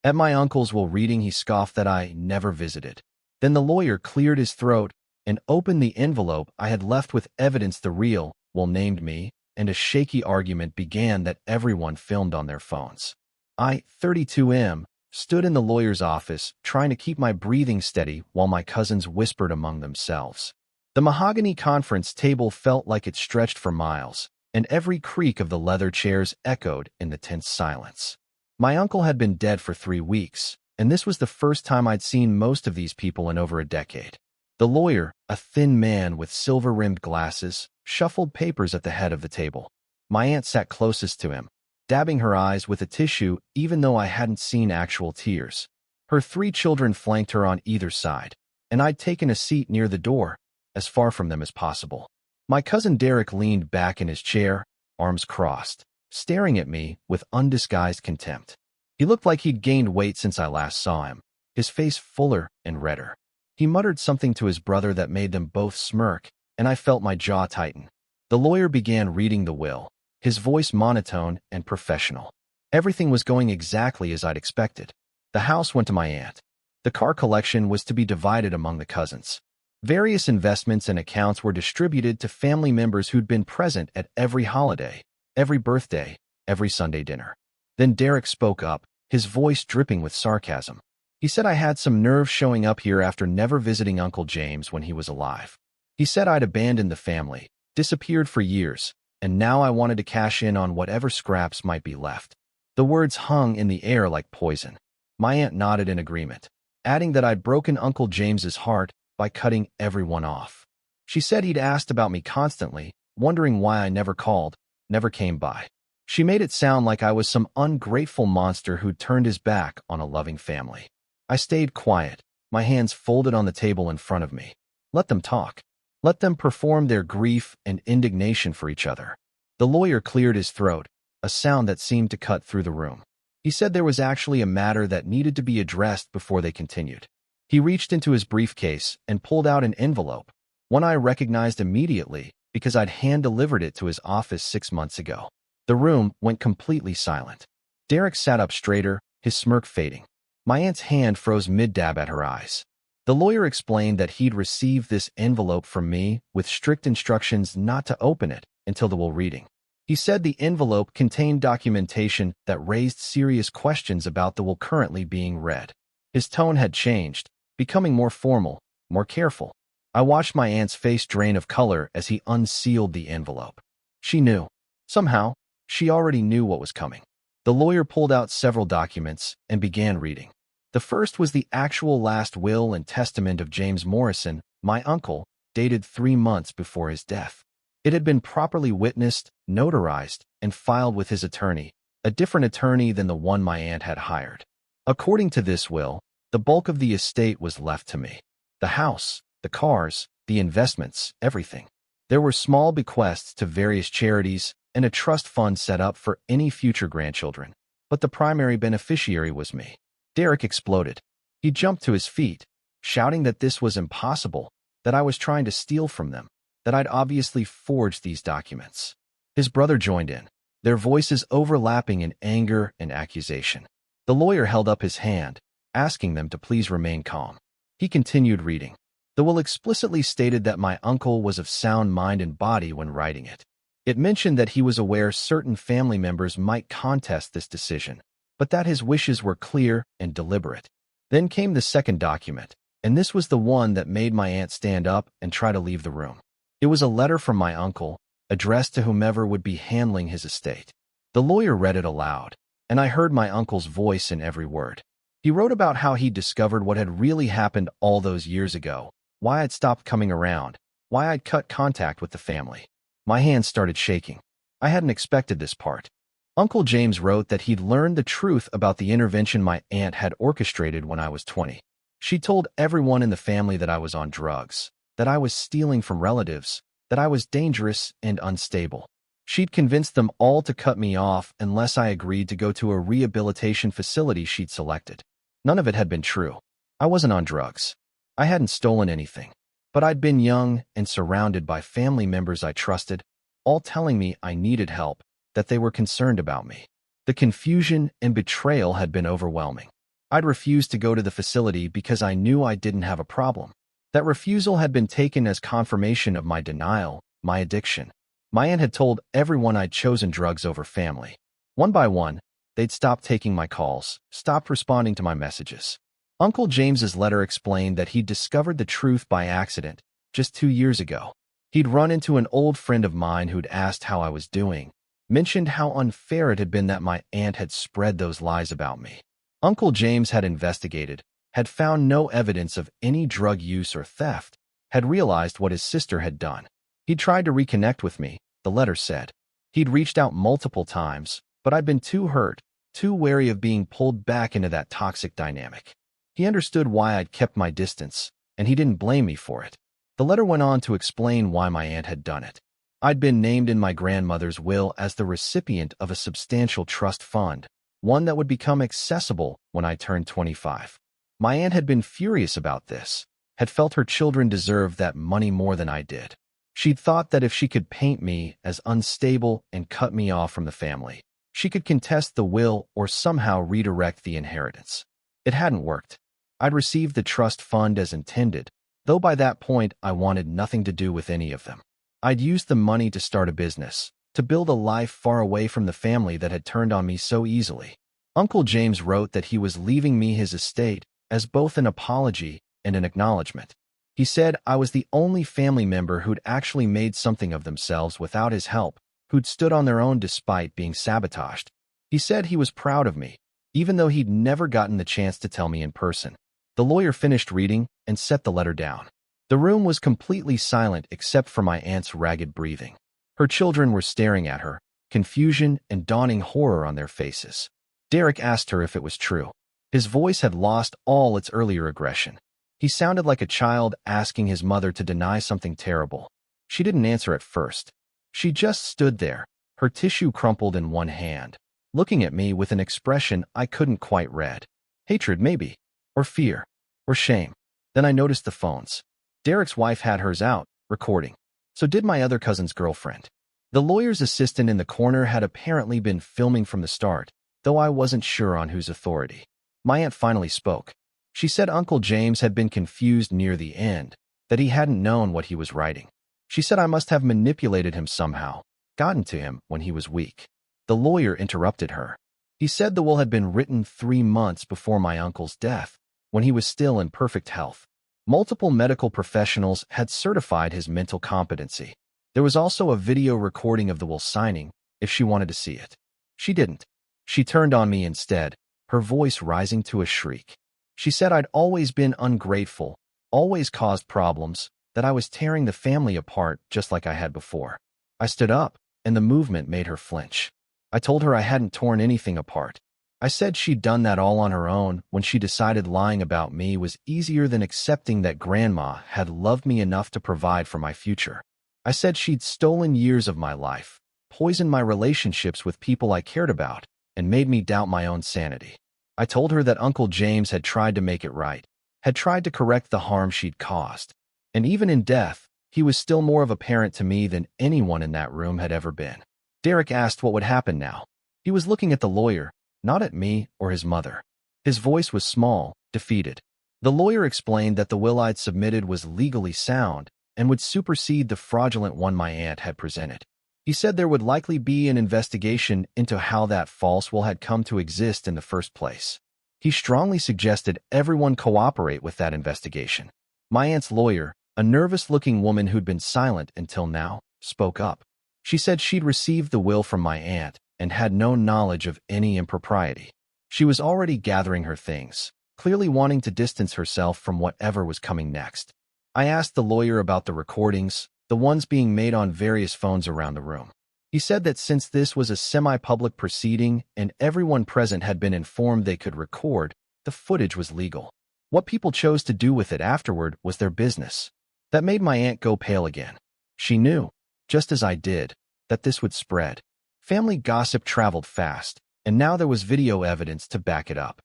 At my uncle's while reading, he scoffed that I never visited. Then the lawyer cleared his throat and opened the envelope I had left with evidence the real, named me, and a shaky argument began that everyone filmed on their phones. I, 32M, stood in the lawyer's office, trying to keep my breathing steady while my cousins whispered among themselves. The mahogany conference table felt like it stretched for miles, and every creak of the leather chairs echoed in the tense silence. My uncle had been dead for 3 weeks, and this was the first time I'd seen most of these people in over a decade. The lawyer, a thin man with silver-rimmed glasses, shuffled papers at the head of the table. My aunt sat closest to him, dabbing her eyes with a tissue even though I hadn't seen actual tears. Her 3 children flanked her on either side, and I'd taken a seat near the door, as far from them as possible. My cousin Derek leaned back in his chair, arms crossed, staring at me with undisguised contempt. He looked like he'd gained weight since I last saw him, his face fuller and redder. He muttered something to his brother that made them both smirk, and I felt my jaw tighten. The lawyer began reading the will, his voice monotone and professional. Everything was going exactly as I'd expected. The house went to my aunt. The car collection was to be divided among the cousins. Various investments and accounts were distributed to family members who'd been present at every holiday, every birthday, every Sunday dinner. Then Derek spoke up, his voice dripping with sarcasm. He said I had some nerve showing up here after never visiting Uncle James when he was alive. He said I'd abandoned the family, disappeared for years, and now I wanted to cash in on whatever scraps might be left. The words hung in the air like poison. My aunt nodded in agreement, adding that I'd broken Uncle James's heart by cutting everyone off. She said he'd asked about me constantly, wondering why I never called, never came by. She made it sound like I was some ungrateful monster who'd turned his back on a loving family. I stayed quiet, my hands folded on the table in front of me. Let them talk. Let them perform their grief and indignation for each other. The lawyer cleared his throat, a sound that seemed to cut through the room. He said there was actually a matter that needed to be addressed before they continued. He reached into his briefcase and pulled out an envelope, one I recognized immediately because I'd hand-delivered it to his office 6 months ago. The room went completely silent. Derek sat up straighter, his smirk fading. My aunt's hand froze mid-dab at her eyes. The lawyer explained that he'd received this envelope from me with strict instructions not to open it until the will reading. He said the envelope contained documentation that raised serious questions about the will currently being read. His tone had changed, becoming more formal, more careful. I watched my aunt's face drain of color as he unsealed the envelope. She knew. Somehow, she already knew what was coming. The lawyer pulled out several documents and began reading. The first was the actual last will and testament of James Morrison, my uncle, dated 3 months before his death. It had been properly witnessed, notarized, and filed with his attorney, a different attorney than the one my aunt had hired. According to this will, the bulk of the estate was left to me. The house, the cars, the investments, everything. There were small bequests to various charities and a trust fund set up for any future grandchildren, but the primary beneficiary was me. Derek exploded. He jumped to his feet, shouting that this was impossible, that I was trying to steal from them, that I'd obviously forged these documents. His brother joined in, their voices overlapping in anger and accusation. The lawyer held up his hand, asking them to please remain calm. He continued reading. The will explicitly stated that my uncle was of sound mind and body when writing it. It mentioned that he was aware certain family members might contest this decision, but that his wishes were clear and deliberate. Then came the second document, and this was the one that made my aunt stand up and try to leave the room. It was a letter from my uncle, addressed to whomever would be handling his estate. The lawyer read it aloud, and I heard my uncle's voice in every word. He wrote about how he'd discovered what had really happened all those years ago, why I'd stopped coming around, why I'd cut contact with the family. My hands started shaking. I hadn't expected this part. Uncle James wrote that he'd learned the truth about the intervention my aunt had orchestrated when I was 20. She told everyone in the family that I was on drugs, that I was stealing from relatives, that I was dangerous and unstable. She'd convinced them all to cut me off unless I agreed to go to a rehabilitation facility she'd selected. None of it had been true. I wasn't on drugs. I hadn't stolen anything. But I'd been young and surrounded by family members I trusted, all telling me I needed help, that they were concerned about me. The confusion and betrayal had been overwhelming. I'd refused to go to the facility because I knew I didn't have a problem. That refusal had been taken as confirmation of my denial, my addiction. My aunt had told everyone I'd chosen drugs over family. One by one, they'd stopped taking my calls, stopped responding to my messages. Uncle James's letter explained that he'd discovered the truth by accident just 2 years ago. He'd run into an old friend of mine who'd asked how I was doing, mentioned how unfair it had been that my aunt had spread those lies about me. Uncle James had investigated, had found no evidence of any drug use or theft, had realized what his sister had done. He'd tried to reconnect with me, the letter said. He'd reached out multiple times, but I'd been too hurt, too wary of being pulled back into that toxic dynamic. He understood why I'd kept my distance, and he didn't blame me for it. The letter went on to explain why my aunt had done it. I'd been named in my grandmother's will as the recipient of a substantial trust fund, one that would become accessible when I turned 25. My aunt had been furious about this, had felt her children deserved that money more than I did. She'd thought that if she could paint me as unstable and cut me off from the family, she could contest the will or somehow redirect the inheritance. It hadn't worked. I'd received the trust fund as intended, though by that point I wanted nothing to do with any of them. I'd used the money to start a business, to build a life far away from the family that had turned on me so easily. Uncle James wrote that he was leaving me his estate as both an apology and an acknowledgement. He said I was the only family member who'd actually made something of themselves without his help, who'd stood on their own despite being sabotaged. He said he was proud of me, even though he'd never gotten the chance to tell me in person. The lawyer finished reading and set the letter down. The room was completely silent except for my aunt's ragged breathing. Her children were staring at her, confusion and dawning horror on their faces. Derek asked her if it was true. His voice had lost all its earlier aggression. He sounded like a child asking his mother to deny something terrible. She didn't answer at first. She just stood there, her tissue crumpled in one hand, looking at me with an expression I couldn't quite read. Hatred, maybe, or fear, or shame. Then I noticed the phones. Derek's wife had hers out, recording. So did my other cousin's girlfriend. The lawyer's assistant in the corner had apparently been filming from the start, though I wasn't sure on whose authority. My aunt finally spoke. She said Uncle James had been confused near the end, that he hadn't known what he was writing. She said I must have manipulated him somehow, gotten to him when he was weak. The lawyer interrupted her. He said the will had been written 3 months before my uncle's death, when he was still in perfect health. Multiple medical professionals had certified his mental competency. There was also a video recording of the will signing, if she wanted to see it. She didn't. She turned on me instead, her voice rising to a shriek. She said I'd always been ungrateful, always caused problems, that I was tearing the family apart just like I had before. I stood up, and the movement made her flinch. I told her I hadn't torn anything apart. I said she'd done that all on her own when she decided lying about me was easier than accepting that Grandma had loved me enough to provide for my future. I said she'd stolen years of my life, poisoned my relationships with people I cared about, and made me doubt my own sanity. I told her that Uncle James had tried to make it right, had tried to correct the harm she'd caused. And even in death, he was still more of a parent to me than anyone in that room had ever been. Derek asked what would happen now. He was looking at the lawyer, not at me or his mother. His voice was small, defeated. The lawyer explained that the will I'd submitted was legally sound and would supersede the fraudulent one my aunt had presented. He said there would likely be an investigation into how that false will had come to exist in the first place. He strongly suggested everyone cooperate with that investigation. My aunt's lawyer, a nervous-looking woman who'd been silent until now, spoke up. She said she'd received the will from my aunt and had no knowledge of any impropriety. She was already gathering her things, clearly wanting to distance herself from whatever was coming next. I asked the lawyer about the recordings, the ones being made on various phones around the room. He said that since this was a semi-public proceeding and everyone present had been informed they could record, the footage was legal. What people chose to do with it afterward was their business. That made my aunt go pale again. She knew, just as I did, that this would spread. Family gossip traveled fast, and now there was video evidence to back it up.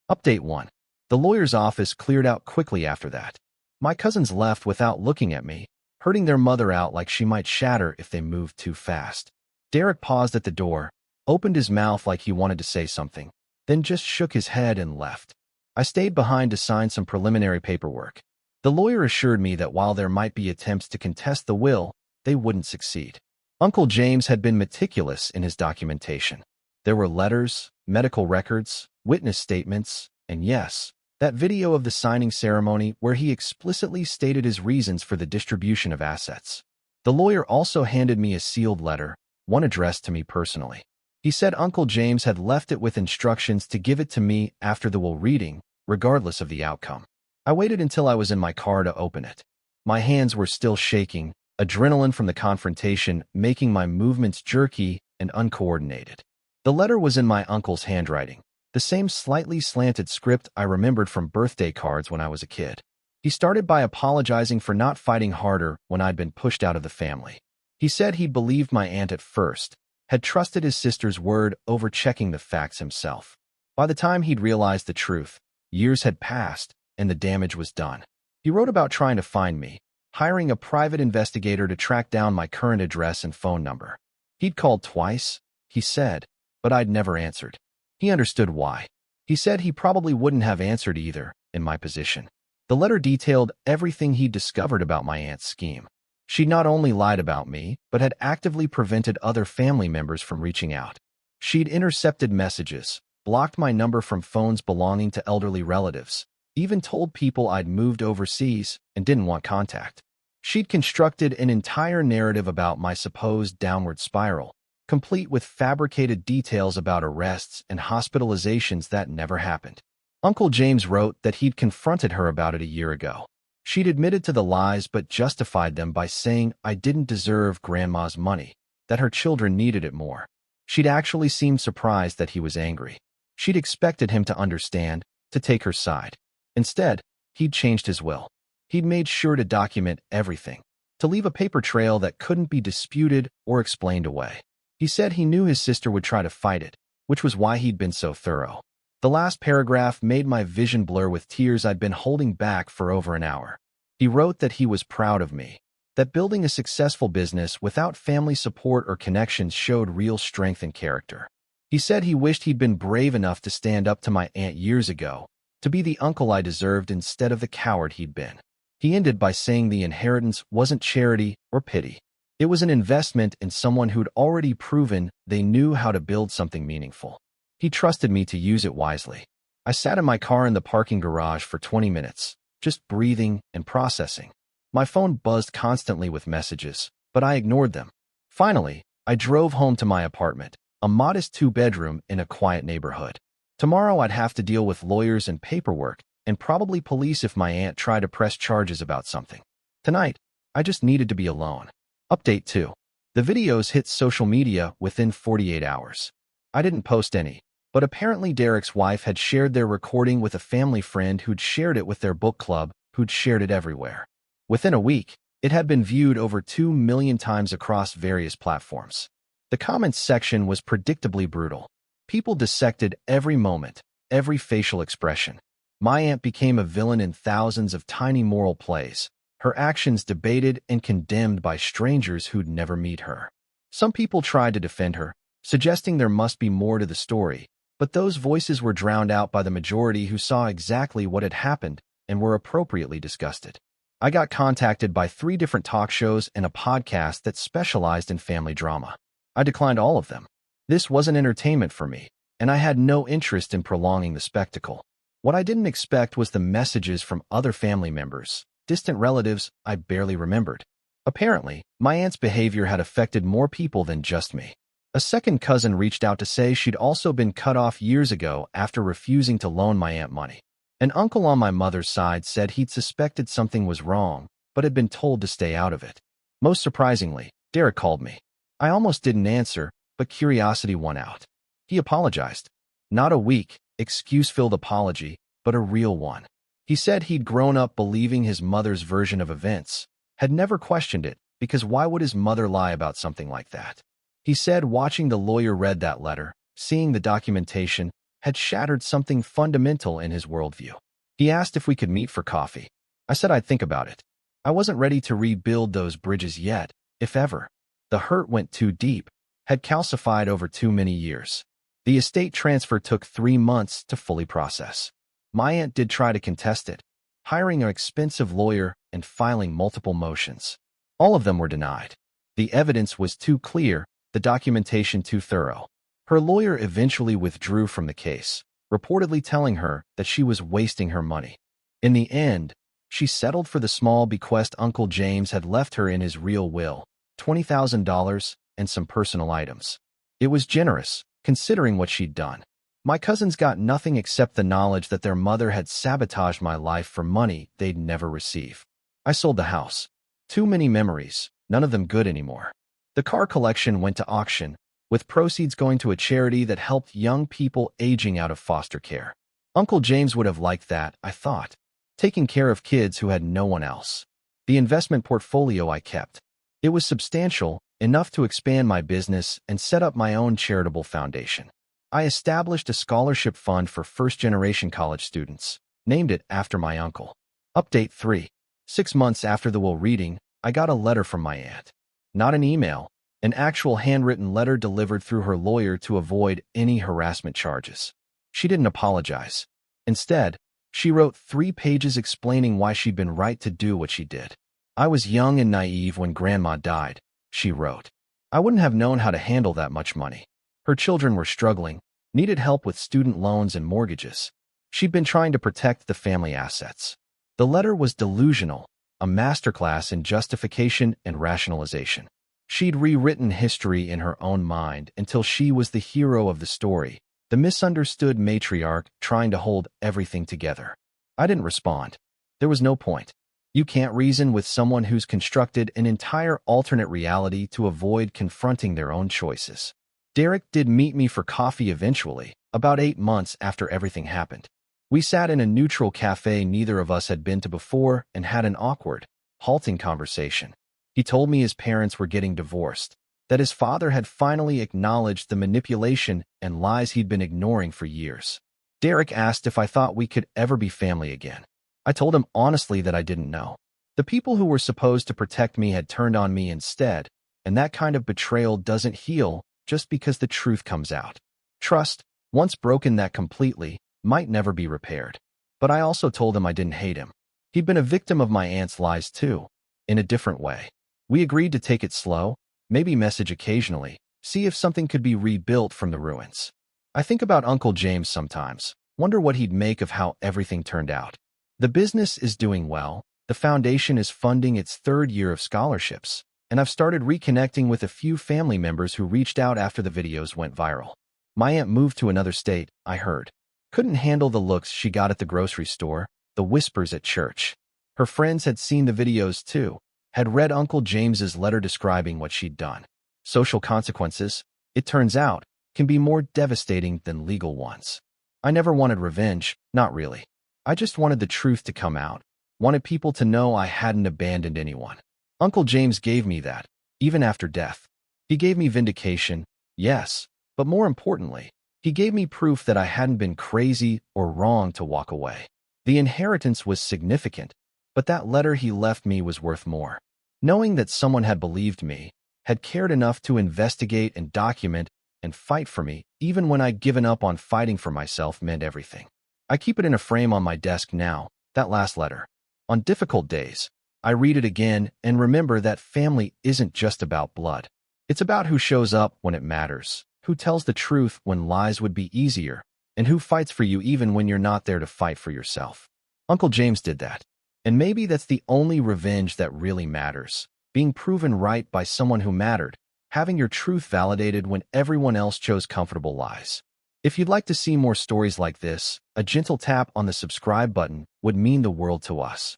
Update 1. The lawyer's office cleared out quickly after that. My cousins left without looking at me, hurting their mother out like she might shatter if they moved too fast. Derek paused at the door, opened his mouth like he wanted to say something, then just shook his head and left. I stayed behind to sign some preliminary paperwork. The lawyer assured me that while there might be attempts to contest the will, they wouldn't succeed. Uncle James had been meticulous in his documentation. There were letters, medical records, witness statements, and yes, that video of the signing ceremony where he explicitly stated his reasons for the distribution of assets. The lawyer also handed me a sealed letter, one addressed to me personally. He said Uncle James had left it with instructions to give it to me after the will reading, regardless of the outcome. I waited until I was in my car to open it. My hands were still shaking, adrenaline from the confrontation making my movements jerky and uncoordinated. The letter was in my uncle's handwriting, the same slightly slanted script I remembered from birthday cards when I was a kid. He started by apologizing for not fighting harder when I'd been pushed out of the family. He said he'd believed my aunt at first, had trusted his sister's word over checking the facts himself. By the time he'd realized the truth, years had passed and the damage was done. He wrote about trying to find me, hiring a private investigator to track down my current address and phone number. He'd called twice, he said, but I'd never answered. He understood why. He said he probably wouldn't have answered either, in my position. The letter detailed everything he'd discovered about my aunt's scheme. She'd not only lied about me, but had actively prevented other family members from reaching out. She'd intercepted messages, blocked my number from phones belonging to elderly relatives, even told people I'd moved overseas and didn't want contact. She'd constructed an entire narrative about my supposed downward spiral, complete with fabricated details about arrests and hospitalizations that never happened. Uncle James wrote that he'd confronted her about it a year ago. She'd admitted to the lies but justified them by saying I didn't deserve Grandma's money, that her children needed it more. She'd actually seemed surprised that he was angry. She'd expected him to understand, to take her side. Instead, he'd changed his will. He'd made sure to document everything, to leave a paper trail that couldn't be disputed or explained away. He said he knew his sister would try to fight it, which was why he'd been so thorough. The last paragraph made my vision blur with tears I'd been holding back for over an hour. He wrote that he was proud of me, that building a successful business without family support or connections showed real strength and character. He said he wished he'd been brave enough to stand up to my aunt years ago, to be the uncle I deserved instead of the coward he'd been. He ended by saying the inheritance wasn't charity or pity. It was an investment in someone who'd already proven they knew how to build something meaningful. He trusted me to use it wisely. I sat in my car in the parking garage for 20 minutes, just breathing and processing. My phone buzzed constantly with messages, but I ignored them. Finally, I drove home to my apartment, a modest 2-bedroom in a quiet neighborhood. Tomorrow I'd have to deal with lawyers and paperwork, and probably police if my aunt tried to press charges about something. Tonight, I just needed to be alone. Update 2. The videos hit social media within 48 hours. I didn't post any, but apparently Derek's wife had shared their recording with a family friend who'd shared it with their book club, who'd shared it everywhere. Within a week, it had been viewed over 2 million times across various platforms. The comments section was predictably brutal. People dissected every moment, every facial expression. My aunt became a villain in thousands of tiny moral plays, her actions debated and condemned by strangers who'd never meet her. Some people tried to defend her, suggesting there must be more to the story, but those voices were drowned out by the majority who saw exactly what had happened and were appropriately disgusted. I got contacted by 3 different talk shows and a podcast that specialized in family drama. I declined all of them. This wasn't entertainment for me, and I had no interest in prolonging the spectacle. What I didn't expect was the messages from other family members, distant relatives I barely remembered. Apparently, my aunt's behavior had affected more people than just me. A second cousin reached out to say she'd also been cut off years ago after refusing to loan my aunt money. An uncle on my mother's side said he'd suspected something was wrong, but had been told to stay out of it. Most surprisingly, Derek called me. I almost didn't answer, but curiosity won out. He apologized. Not a weak, excuse-filled apology, but a real one. He said he'd grown up believing his mother's version of events, had never questioned it, because why would his mother lie about something like that? He said watching the lawyer read that letter, seeing the documentation, had shattered something fundamental in his worldview. He asked if we could meet for coffee. I said I'd think about it. I wasn't ready to rebuild those bridges yet, if ever. The hurt went too deep, had calcified over too many years. The estate transfer took 3 months to fully process. My aunt did try to contest it, hiring an expensive lawyer and filing multiple motions. All of them were denied. The evidence was too clear, the documentation too thorough. Her lawyer eventually withdrew from the case, reportedly telling her that she was wasting her money. In the end, she settled for the small bequest Uncle James had left her in his real will, $20,000 and some personal items. It was generous, considering what she'd done. My cousins got nothing except the knowledge that their mother had sabotaged my life for money they'd never receive. I sold the house. Too many memories, none of them good anymore. The car collection went to auction, with proceeds going to a charity that helped young people aging out of foster care. Uncle James would have liked that, I thought, taking care of kids who had no one else. The investment portfolio I kept. It was substantial, enough to expand my business and set up my own charitable foundation. I established a scholarship fund for first-generation college students, named it after my uncle. Update 3. 6 months after the will reading, I got a letter from my aunt. Not an email, an actual handwritten letter delivered through her lawyer to avoid any harassment charges. She didn't apologize. Instead, she wrote 3 pages explaining why she'd been right to do what she did. I was young and naive when Grandma died, she wrote. I wouldn't have known how to handle that much money. Her children were struggling, needed help with student loans and mortgages. She'd been trying to protect the family assets. The letter was delusional, a masterclass in justification and rationalization. She'd rewritten history in her own mind until she was the hero of the story, the misunderstood matriarch trying to hold everything together. I didn't respond. There was no point. You can't reason with someone who's constructed an entire alternate reality to avoid confronting their own choices. Derek did meet me for coffee eventually, about 8 months after everything happened. We sat in a neutral cafe neither of us had been to before and had an awkward, halting conversation. He told me his parents were getting divorced, that his father had finally acknowledged the manipulation and lies he'd been ignoring for years. Derek asked if I thought we could ever be family again. I told him honestly that I didn't know. The people who were supposed to protect me had turned on me instead, and that kind of betrayal doesn't heal just because the truth comes out. Trust, once broken that completely, might never be repaired. But I also told him I didn't hate him. He'd been a victim of my aunt's lies too, in a different way. We agreed to take it slow, maybe message occasionally, see if something could be rebuilt from the ruins. I think about Uncle James sometimes, wonder what he'd make of how everything turned out. The business is doing well, the foundation is funding its 3rd year of scholarships, and I've started reconnecting with a few family members who reached out after the videos went viral. My aunt moved to another state, I heard. Couldn't handle the looks she got at the grocery store, the whispers at church. Her friends had seen the videos too, had read Uncle James's letter describing what she'd done. Social consequences, it turns out, can be more devastating than legal ones. I never wanted revenge, not really. I just wanted the truth to come out, wanted people to know I hadn't abandoned anyone. Uncle James gave me that, even after death. He gave me vindication, yes, but more importantly, he gave me proof that I hadn't been crazy or wrong to walk away. The inheritance was significant, but that letter he left me was worth more. Knowing that someone had believed me, had cared enough to investigate and document and fight for me, even when I'd given up on fighting for myself, meant everything. I keep it in a frame on my desk now, that last letter. On difficult days, I read it again and remember that family isn't just about blood. It's about who shows up when it matters, who tells the truth when lies would be easier, and who fights for you even when you're not there to fight for yourself. Uncle James did that. And maybe that's the only revenge that really matters, being proven right by someone who mattered, having your truth validated when everyone else chose comfortable lies. If you'd like to see more stories like this, a gentle tap on the subscribe button would mean the world to us.